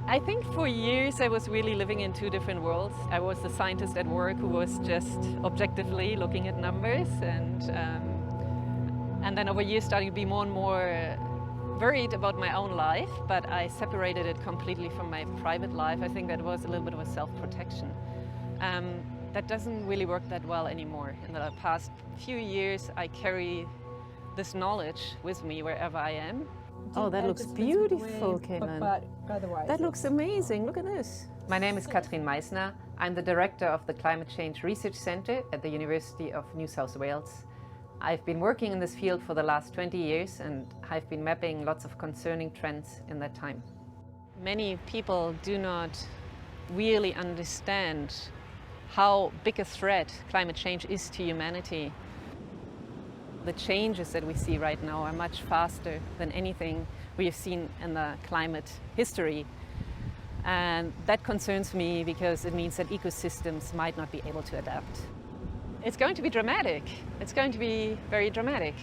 I think for years I was really living in two different worlds. I was the scientist at work who was just objectively looking at numbers, and then over years starting to be more and more worried about my own life, but I separated it completely from my private life. I think that was a little bit of a self-protection. That doesn't really work that well anymore. In the past few years I carry this knowledge with me wherever I am. Oh, that looks beautiful, Caitlin. But otherwise, that looks amazing. Look at this. My name is Katrin Meissner. I'm the director of the Climate Change Research Center at the University of New South Wales. I've been working in this field for the last 20 years, and I've been mapping lots of concerning trends in that time. Many people do not really understand how big a threat climate change is to humanity. The changes that we see right now are much faster than anything we have seen in the climate history. And that concerns me because it means that ecosystems might not be able to adapt. It's going to be dramatic. It's going to be very dramatic.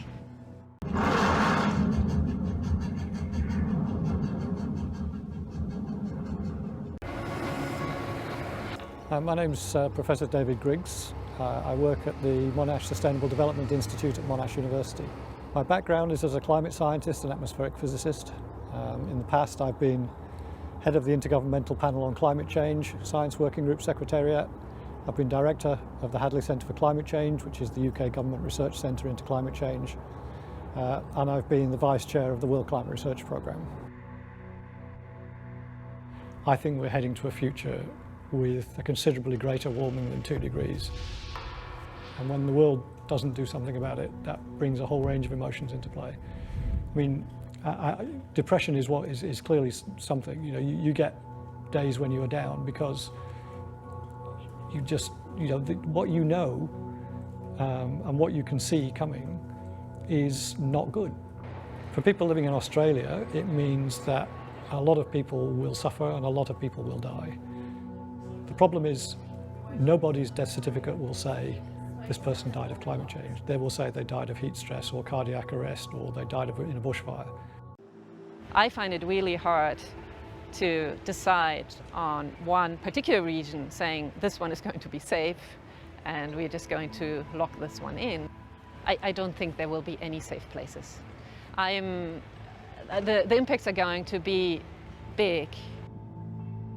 My name's Professor David Griggs. I work at the Monash Sustainable Development Institute at Monash University. My background is as a climate scientist and atmospheric physicist. In the past I've been head of the Intergovernmental Panel on Climate Change, Science Working Group Secretariat. I've been director of the Hadley Centre for Climate Change, which is the UK Government Research Centre into Climate Change. And I've been the Vice Chair of the World Climate Research Programme. I think we're heading to a future with a considerably greater warming than 2 degrees. And when the world doesn't do something about it, that brings a whole range of emotions into play. I mean, depression is clearly something. You know, you get days when you're down because what you know and what you can see coming is not good. For people living in Australia, it means that a lot of people will suffer and a lot of people will die. The problem is nobody's death certificate will say this person died of climate change. They will say they died of heat stress or cardiac arrest or they died in a bushfire. I find it really hard to decide on one particular region saying this one is going to be safe and we're just going to lock this one in. I don't think there will be any safe places. The impacts are going to be big.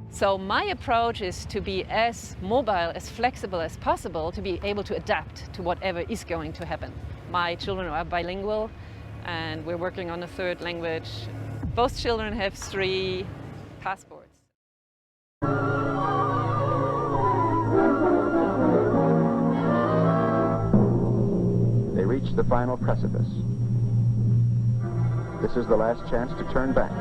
So my approach is to be as mobile, as flexible as possible to be able to adapt to whatever is going to happen. My children are bilingual and we're working on a third language. Both children have 3 passports. They reach the final precipice. This is the last chance to turn back.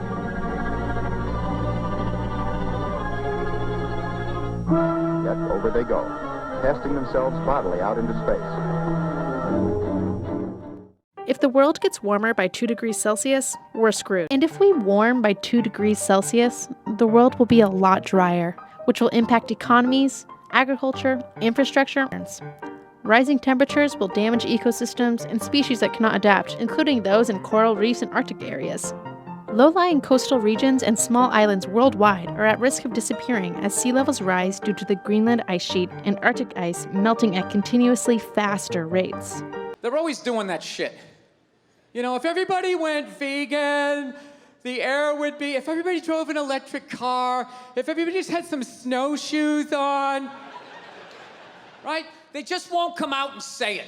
Yet over they go, casting themselves bodily out into space. If the world gets warmer by 2 degrees Celsius, we're screwed. And if we warm by 2 degrees Celsius, the world will be a lot drier, which will impact economies, agriculture, infrastructure. Rising temperatures will damage ecosystems and species that cannot adapt, including those in coral reefs and Arctic areas. Low-lying coastal regions and small islands worldwide are at risk of disappearing as sea levels rise due to the Greenland ice sheet and Arctic ice melting at continuously faster rates. They're always doing that shit. You know, if everybody went vegan, the air would be, if everybody drove an electric car, if everybody just had some snowshoes on, right? They just won't come out and say it.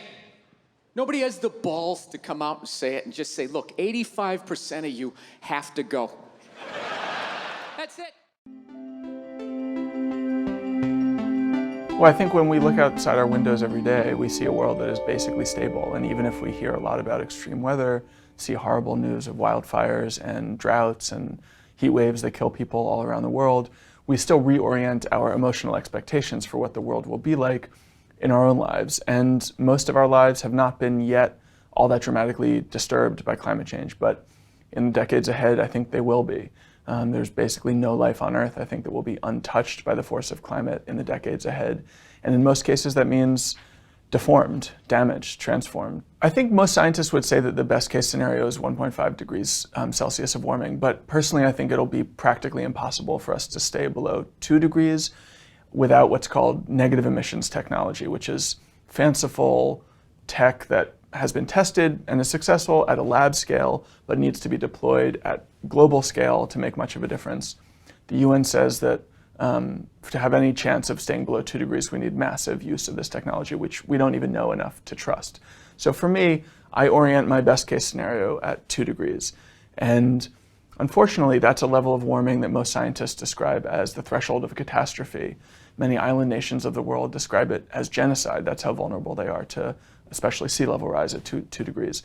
Nobody has the balls to come out and say it and just say, look, 85% of you have to go. That's it. Well, I think when we look outside our windows every day, we see a world that is basically stable. And even if we hear a lot about extreme weather, see horrible news of wildfires and droughts and heat waves that kill people all around the world, we still reorient our emotional expectations for what the world will be like in our own lives. And most of our lives have not been yet all that dramatically disturbed by climate change, but in the decades ahead, I think they will be. There's basically no life on Earth, I think, that will be untouched by the force of climate in the decades ahead. And in most cases, that means deformed, damaged, transformed. I think most scientists would say that the best case scenario is 1.5 degrees Celsius of warming, but personally I think it'll be practically impossible for us to stay below 2 degrees without what's called negative emissions technology, which is fanciful tech that has been tested and is successful at a lab scale, but needs to be deployed at global scale to make much of a difference. The UN says that to have any chance of staying below 2 degrees, we need massive use of this technology, which we don't even know enough to trust. So for me, I orient my best case scenario at 2 degrees. And unfortunately, that's a level of warming that most scientists describe as the threshold of a catastrophe. Many island nations of the world describe it as genocide. That's how vulnerable they are to especially sea level rise at 2 degrees.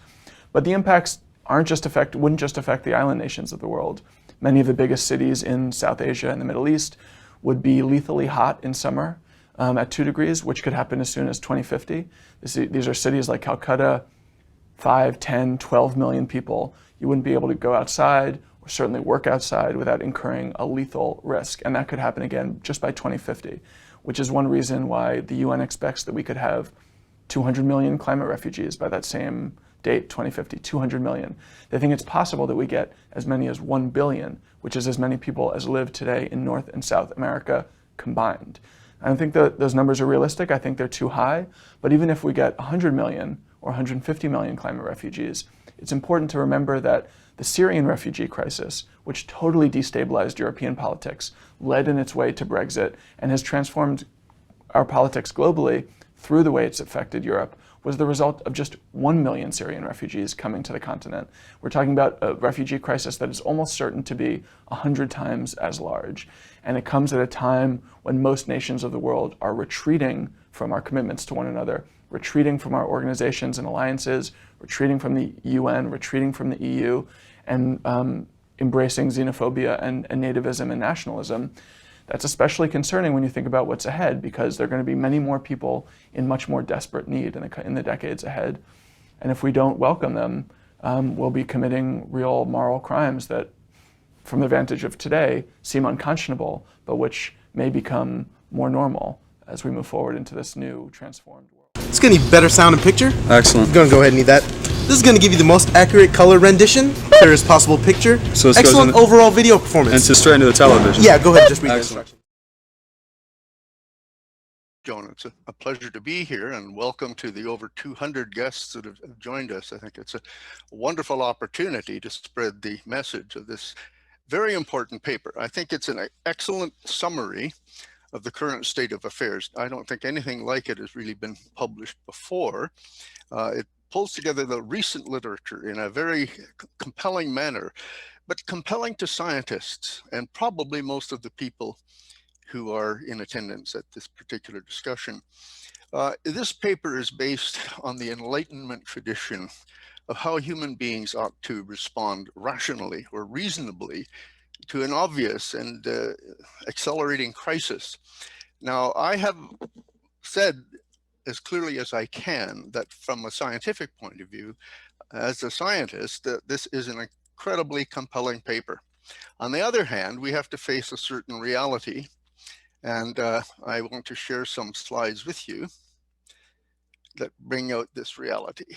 But the impacts wouldn't just affect the island nations of the world. Many of the biggest cities in South Asia and the Middle East would be lethally hot in summer at 2 degrees, which could happen as soon as 2050. These are cities like Calcutta, 5, 10, 12 million people. You wouldn't be able to go outside or certainly work outside without incurring a lethal risk. And that could happen again just by 2050, which is one reason why the UN expects that we could have 200 million climate refugees by that same date, 2050, 200 million. They think it's possible that we get as many as 1 billion, which is as many people as live today in North and South America combined. I don't think that those numbers are realistic. I think they're too high. But even if we get 100 million or 150 million climate refugees, it's important to remember that the Syrian refugee crisis, which totally destabilized European politics, led in its way to Brexit, and has transformed our politics globally through the way it's affected Europe, was the result of just 1 million Syrian refugees coming to the continent. We're talking about a refugee crisis that is almost certain to be 100 times as large. And it comes at a time when most nations of the world are retreating from our commitments to one another, retreating from our organizations and alliances, retreating from the UN, retreating from the EU, and embracing xenophobia and nativism and nationalism. That's especially concerning when you think about what's ahead, because there are going to be many more people in much more desperate need in the decades ahead. And if we don't welcome them, we'll be committing real moral crimes that, from the vantage of today, seem unconscionable, but which may become more normal as we move forward into this new transformed world. It's going to need better sound and picture. Excellent. I'm going to go ahead and need that. This is going to give you the most accurate color rendition, clearest possible picture, So this excellent goes overall video performance. And to straight into the television. Yeah, go ahead and just read the Excellent. instructions. Joan, it's a pleasure to be here, and welcome to the over 200 guests that have joined us. I think it's a wonderful opportunity to spread the message of this very important paper. I think it's an excellent summary of the current state of affairs. I don't think anything like it has really been published before. It pulls together the recent literature in a very compelling manner, but compelling to scientists and probably most of the people who are in attendance at this particular discussion. This paper is based on the Enlightenment tradition of how human beings ought to respond rationally or reasonably to an obvious and accelerating crisis. Now, I have said as clearly as I can that from a scientific point of view, as a scientist, that this is an incredibly compelling paper. On the other hand, we have to face a certain reality, and I want to share some slides with you that bring out this reality.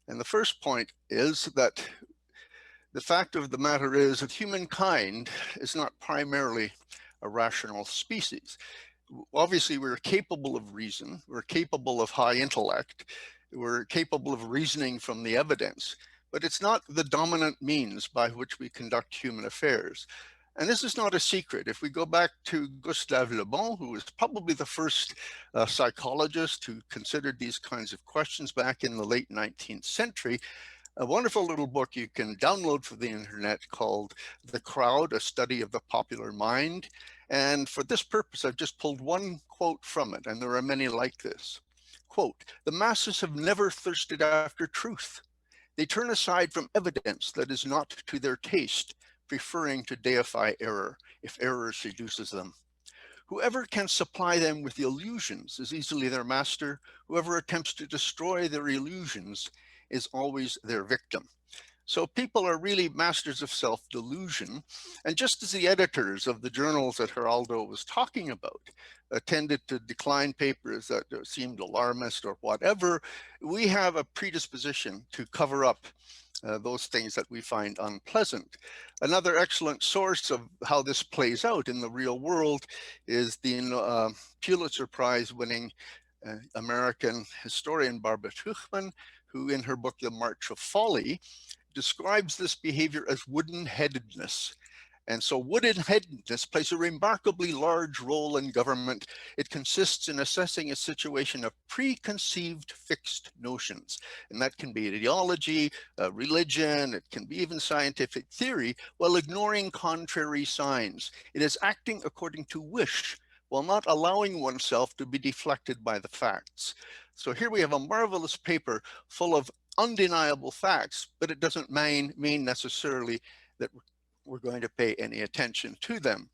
And the first point is that the fact of the matter is that humankind is not primarily a rational species. Obviously, we're capable of reason, we're capable of high intellect, we're capable of reasoning from the evidence, but it's not the dominant means by which we conduct human affairs. And this is not a secret. If we go back to Gustave Le Bon, who was probably the first psychologist who considered these kinds of questions back in the late 19th century, a wonderful little book you can download from the internet called The Crowd, A Study of the Popular Mind. And for this purpose, I've just pulled one quote from it, and there are many like this. Quote, "The masses have never thirsted after truth. They turn aside from evidence that is not to their taste, preferring to deify error if error seduces them. Whoever can supply them with illusions is easily their master. Whoever attempts to destroy their illusions is always their victim." So people are really masters of self-delusion. And just as the editors of the journals that Geraldo was talking about tended to decline papers that seemed alarmist or whatever, we have a predisposition to cover up those things that we find unpleasant. Another excellent source of how this plays out in the real world is the Pulitzer Prize winning American historian Barbara Tuchman, who in her book, The March of Folly, describes this behavior as wooden-headedness. And so wooden-headedness plays a remarkably large role in government. It consists in assessing a situation of preconceived fixed notions. And that can be ideology, religion, it can be even scientific theory, while ignoring contrary signs. It is acting according to wish, while not allowing oneself to be deflected by the facts. So here we have a marvelous paper full of undeniable facts, but it doesn't mean necessarily that we're going to pay any attention to them.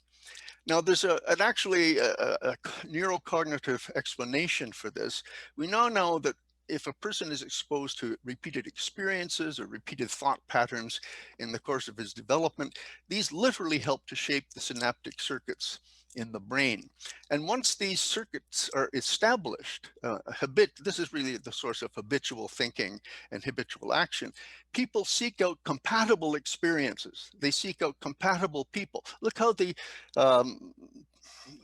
Now, there's actually a neurocognitive explanation for this. We now know that if a person is exposed to repeated experiences or repeated thought patterns in the course of his development, these literally help to shape the synaptic circuits in the brain. And once these circuits are established, this is really the source of habitual thinking and habitual action. People seek out compatible experiences. They seek out compatible people. Look how the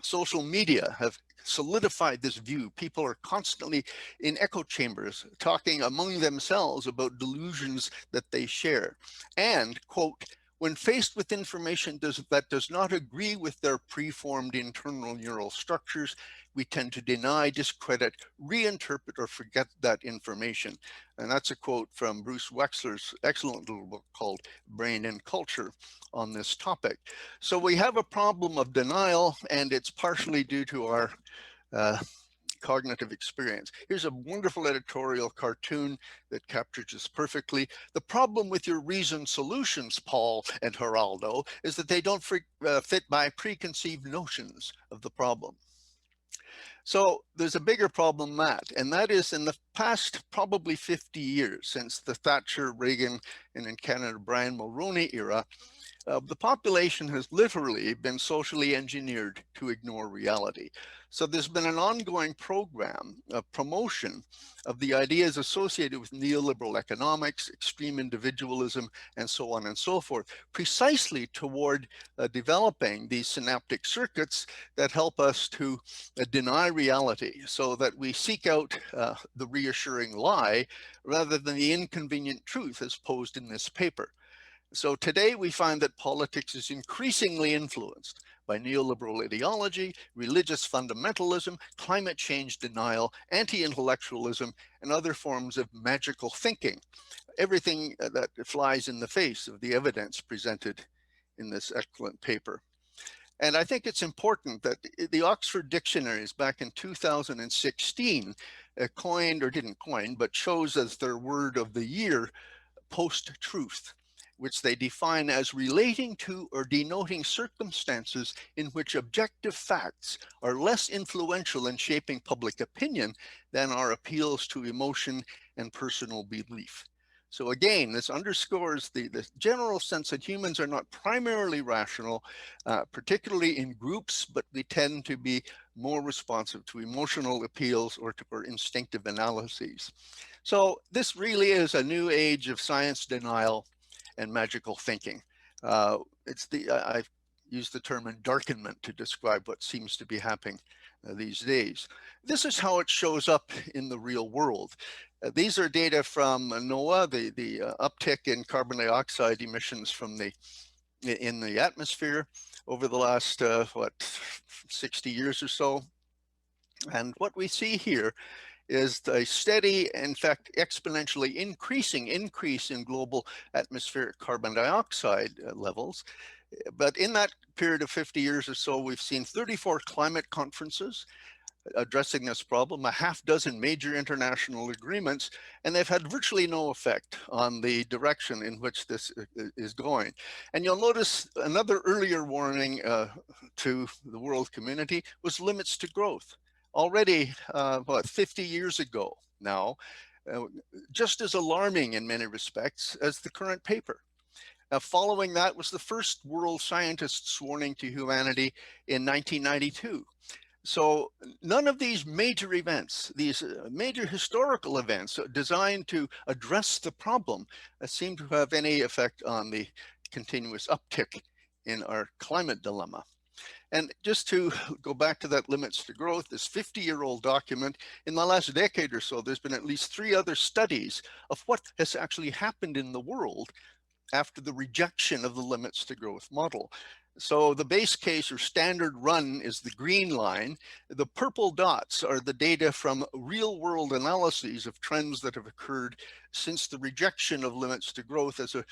social media have solidified this view. People are constantly in echo chambers talking among themselves about delusions that they share. And, quote, when faced with information that does not agree with their preformed internal neural structures, we tend to deny, discredit, reinterpret, or forget that information. And that's a quote from Bruce Wexler's excellent little book called Brain and Culture on this topic. So we have a problem of denial, and it's partially due to our cognitive experience. Here's a wonderful editorial cartoon that captures this perfectly. The problem with your reasoned solutions, Paul and Geraldo, is that they don't fit my preconceived notions of the problem. So there's a bigger problem and that is in the past probably 50 years, since the Thatcher, Reagan, and in Canada, Brian Mulroney era, the population has literally been socially engineered to ignore reality. So there's been an ongoing program of promotion of the ideas associated with neoliberal economics, extreme individualism, and so on and so forth, precisely toward developing these synaptic circuits that help us to deny reality, so that we seek out the reassuring lie rather than the inconvenient truth as posed in this paper. So today we find that politics is increasingly influenced by neoliberal ideology, religious fundamentalism, climate change denial, anti-intellectualism, and other forms of magical thinking. Everything that flies in the face of the evidence presented in this excellent paper. And I think it's important that the Oxford dictionaries back in 2016 coined, or didn't coin, but chose as their word of the year, post-truth, which they define as relating to or denoting circumstances in which objective facts are less influential in shaping public opinion than are appeals to emotion and personal belief. So again, this underscores the general sense that humans are not primarily rational, particularly in groups, but we tend to be more responsive to emotional appeals or instinctive analyses. So this really is a new age of science denial and magical thinking. I've used the term endarkenment to describe what seems to be happening these days. This is how it shows up in the real world. These are data from NOAA, the uptick in carbon dioxide emissions in the atmosphere over the last, 60 years or so. And what we see here is a steady, in fact, exponentially increasing increase in global atmospheric carbon dioxide levels. But in that period of 50 years or so, we've seen 34 climate conferences addressing this problem, a half dozen major international agreements, and they've had virtually no effect on the direction in which this is going. And you'll notice another earlier warning to the world community was limits to growth. Already, 50 years ago now, just as alarming in many respects as the current paper. Following that was the first world scientists' warning to humanity in 1992. So none of these major events, these major historical events designed to address the problem, seem to have any effect on the continuous uptick in our climate dilemma. And just to go back to that limits to growth, this 50-year-old document, in the last decade or so, there's been at least 3 other studies of what has actually happened in the world after the rejection of the limits to growth model. So the base case or standard run is the green line. The purple dots are the data from real world analyses of trends that have occurred since the rejection of limits to growth as a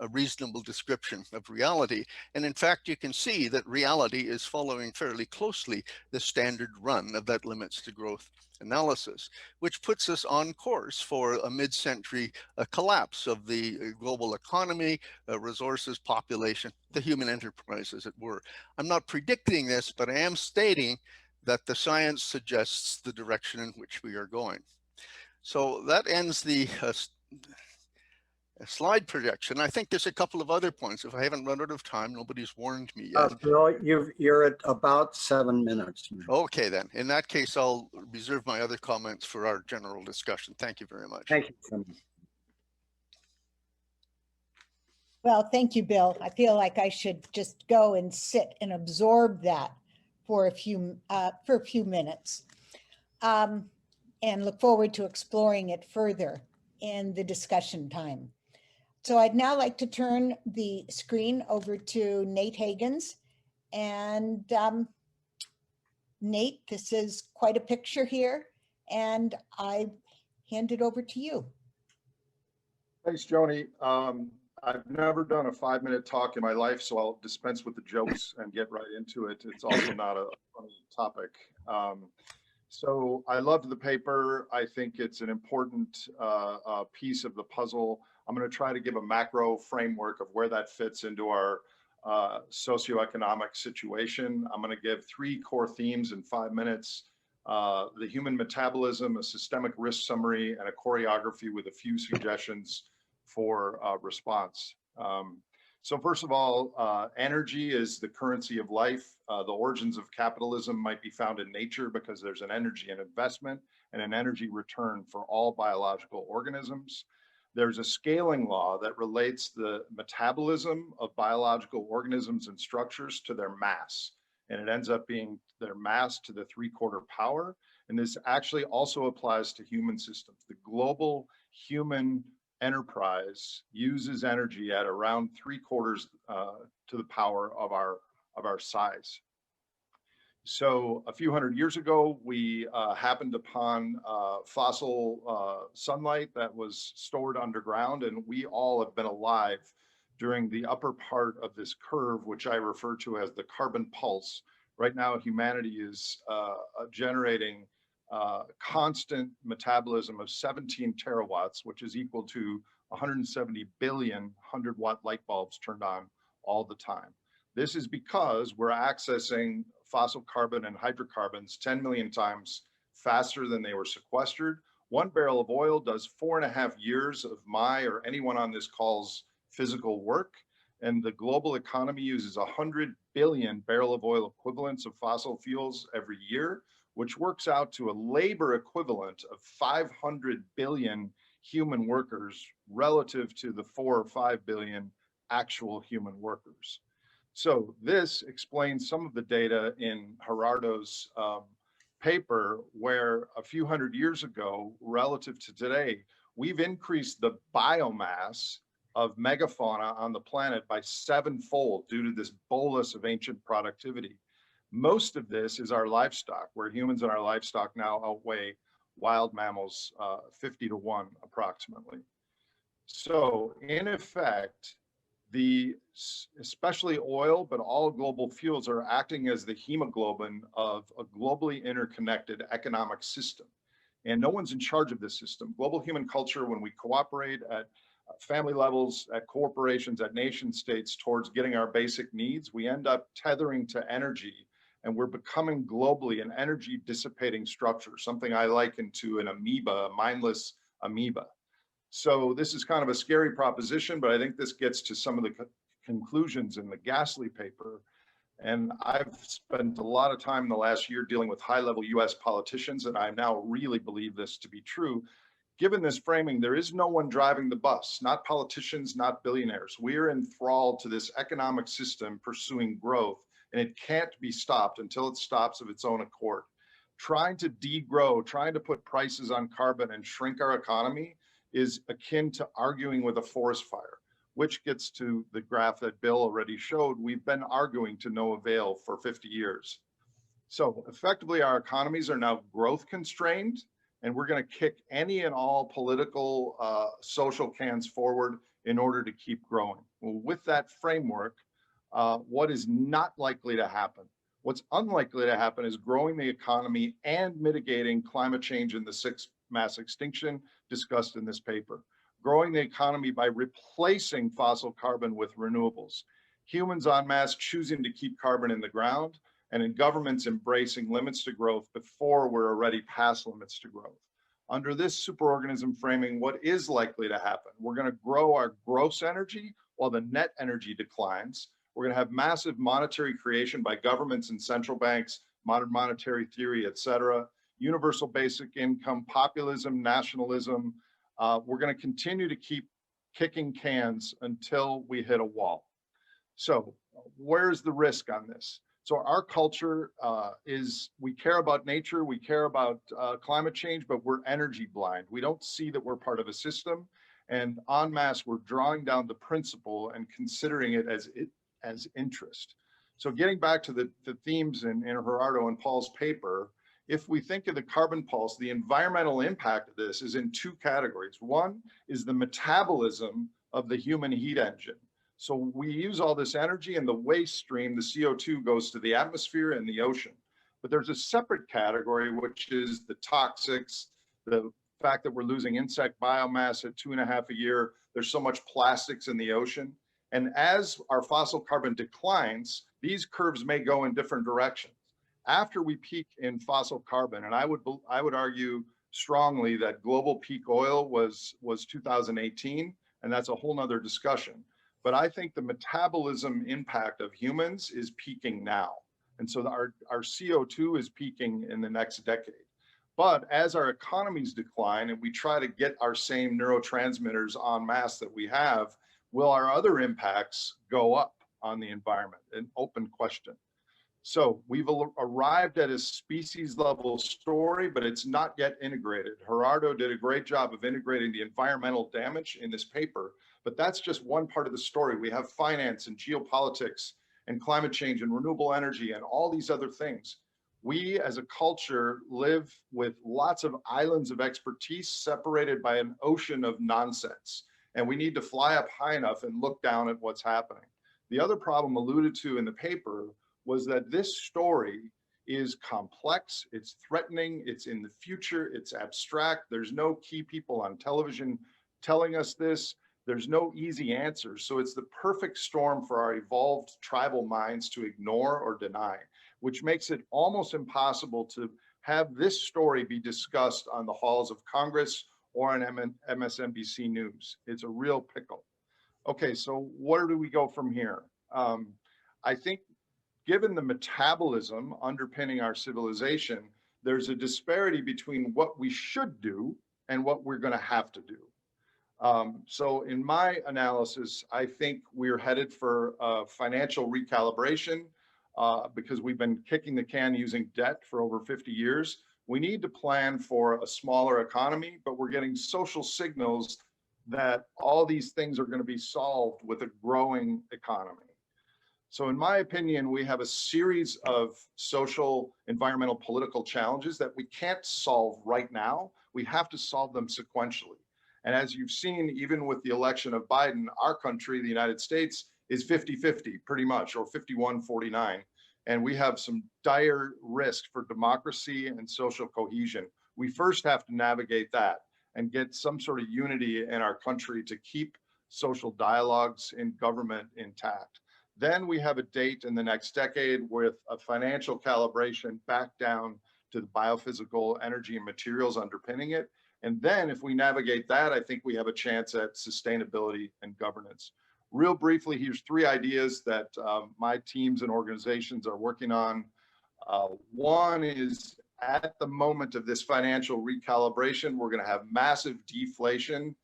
reasonable description of reality. And in fact, you can see that reality is following fairly closely the standard run of that limits to growth analysis, which puts us on course for a mid-century collapse of the global economy, resources, population, the human enterprise, as it were. I'm not predicting this, but I am stating that the science suggests the direction in which we are going. So that ends the slide projection. I think there's a couple of other points. If I haven't run out of time, nobody's warned me yet. Bill, you're at about 7 minutes. Okay, then. In that case, I'll reserve my other comments for our general discussion. Thank you very much. Thank you. Well, thank you, Bill. I feel like I should just go and sit and absorb that for a few minutes, and look forward to exploring it further in the discussion time. So I'd now like to turn the screen over to Nate Hagens. And Nate, this is quite a picture here, and I hand it over to you. Thanks, Joni. I've never done a 5-minute talk in my life, so I'll dispense with the jokes and get right into it. It's also not a funny topic. So I loved the paper. I think it's an important piece of the puzzle. I'm going to try to give a macro framework of where that fits into our socioeconomic situation. I'm going to give 3 core themes in 5 minutes. The human metabolism, a systemic risk summary, and a choreography with a few suggestions for response. So first of all, energy is the currency of life. The origins of capitalism might be found in nature because there's an energy and investment and an energy return for all biological organisms. There's a scaling law that relates the metabolism of biological organisms and structures to their mass. And it ends up being their mass to the 3/4 power. And this actually also applies to human systems. The global human enterprise uses energy at around 3/4 to the power of our size. So a few hundred years ago, we happened upon fossil sunlight that was stored underground, and we all have been alive during the upper part of this curve, which I refer to as the carbon pulse. Right now, humanity is generating constant metabolism of 17 terawatts, which is equal to 170 billion 100-watt light bulbs turned on all the time. This is because we're accessing fossil carbon and hydrocarbons 10 million times faster than they were sequestered. 1 barrel of oil does 4.5 years of my or anyone on this call's physical work. And the global economy uses 100 billion barrel of oil equivalents of fossil fuels every year, which works out to a labor equivalent of 500 billion human workers relative to the 4 or 5 billion actual human workers. So this explains some of the data in Gerardo's paper, where a few hundred years ago, relative to today, we've increased the biomass of megafauna on the planet by 7-fold due to this bolus of ancient productivity. Most of this is our livestock, where humans and our livestock now outweigh wild mammals 50-1 approximately. So in effect, especially oil, but all global fuels are acting as the hemoglobin of a globally interconnected economic system. And no one's in charge of this system. Global human culture, when we cooperate at family levels, at corporations, at nation states towards getting our basic needs, we end up tethering to energy, and we're becoming globally an energy dissipating structure, something I liken to an amoeba, a mindless amoeba. So this is kind of a scary proposition, but I think this gets to some of the conclusions in the Ghastly paper. And I've spent a lot of time in the last year dealing with high-level US politicians, and I now really believe this to be true. Given this framing, there is no one driving the bus, not politicians, not billionaires. We are enthralled to this economic system pursuing growth, and it can't be stopped until it stops of its own accord. Trying to degrow, trying to put prices on carbon and shrink our economy is akin to arguing with a forest fire, which gets to the graph that Bill already showed. We've been arguing to no avail for 50 years. So effectively, our economies are now growth constrained, and we're going to kick any and all political social cans forward in order to keep growing. Well, with that framework, what is not likely to happen? What's unlikely to happen is growing the economy and mitigating climate change and the sixth mass extinction discussed in this paper. Growing the economy by replacing fossil carbon with renewables. Humans en masse choosing to keep carbon in the ground, and in governments embracing limits to growth before we're already past limits to growth. Under this superorganism framing, what is likely to happen? We're going to grow our gross energy while the net energy declines. We're going to have massive monetary creation by governments and central banks, modern monetary theory, et cetera, universal basic income, populism, nationalism. We're going to continue to keep kicking cans until we hit a wall. So where's the risk on this? So our culture is, we care about nature, we care about climate change, but we're energy blind. We don't see that we're part of a system, and en masse, we're drawing down the principle and considering it as interest. So getting back to the themes in Gerardo and Paul's paper, if we think of the carbon pulse, the environmental impact of this is in two categories. One is the metabolism of the human heat engine. So we use all this energy, and the waste stream, the CO2, goes to the atmosphere and the ocean. But there's a separate category, which is the toxics, the fact that we're losing insect biomass at 2.5 a year. There's so much plastics in the ocean. And as our fossil carbon declines, these curves may go in different directions. After we peak in fossil carbon, and I would argue strongly that global peak oil was 2018, and that's a whole nother discussion. But I think the metabolism impact of humans is peaking now. And so our CO2 is peaking in the next decade. But as our economies decline and we try to get our same neurotransmitters en masse that we have, will our other impacts go up on the environment? An open question. So we've arrived at a species level story, but it's not yet integrated. Gerardo did a great job of integrating the environmental damage in this paper, but that's just one part of the story. We have finance and geopolitics and climate change and renewable energy and all these other things. We as a culture live with lots of islands of expertise separated by an ocean of nonsense. And we need to fly up high enough and look down at what's happening. The other problem alluded to in the paper was that this story is complex, it's threatening, it's in the future, it's abstract. There's no key people on television telling us this. There's no easy answers. So it's the perfect storm for our evolved tribal minds to ignore or deny, which makes it almost impossible to have this story be discussed on the halls of Congress or on MSNBC News. It's a real pickle. Okay, so where do we go from here? I think given the metabolism underpinning our civilization, there's a disparity between what we should do and what we're going to have to do. So in my analysis, I think we're headed for financial recalibration because we've been kicking the can using debt for over 50 years. We need to plan for a smaller economy, but we're getting social signals that all these things are going to be solved with a growing economy. So in my opinion, we have a series of social, environmental, political challenges that we can't solve right now. We have to solve them sequentially. And as you've seen, even with the election of Biden, our country, the United States, is 50-50 pretty much, or 51-49. And we have some dire risk for democracy and social cohesion. We first have to navigate that and get some sort of unity in our country to keep social dialogues in government intact. Then we have a date in the next decade with a financial calibration back down to the biophysical energy and materials underpinning it. And then if we navigate that, I think we have a chance at sustainability and governance. Real briefly, here's 3 ideas that my teams and organizations are working on. One is, at the moment of this financial recalibration, we're going to have massive deflation.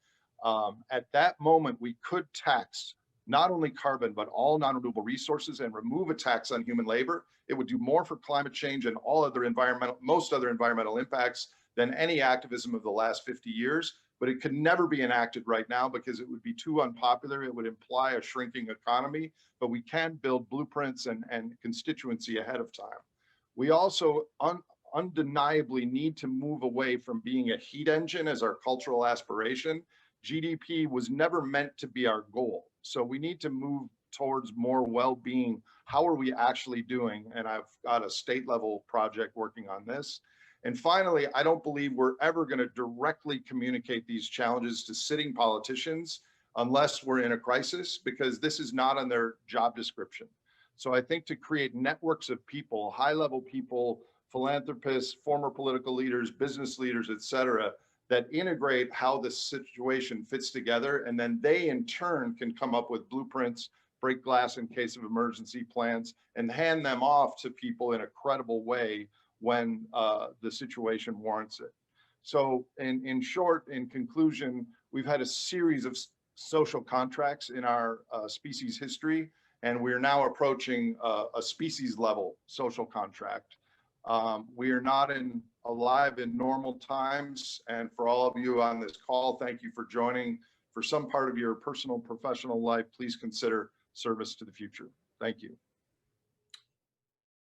At that moment, we could tax not only carbon, but all non-renewable resources and remove a tax on human labor. It would do more for climate change and all other most other environmental impacts than any activism of the last 50 years. But it could never be enacted right now because it would be too unpopular. It would imply a shrinking economy, but we can build blueprints and constituency ahead of time. We also undeniably need to move away from being a heat engine as our cultural aspiration. GDP was never meant to be our goal. So we need to move towards more well-being. How are we actually doing? And I've got a state level project working on this. And finally, I don't believe we're ever going to directly communicate these challenges to sitting politicians unless we're in a crisis, because this is not on their job description. So I think to create networks of people, high-level people, philanthropists, former political leaders, business leaders, et cetera, that integrate how the situation fits together, and then they in turn can come up with blueprints, break glass in case of emergency plans, and hand them off to people in a credible way when the situation warrants it. So in short, in conclusion, we've had a series of social contracts in our species history, and we're now approaching a species level social contract. We are not alive in normal times. And for all of you on this call, thank you for joining. For some part of your personal, professional life, please consider service to the future. Thank you.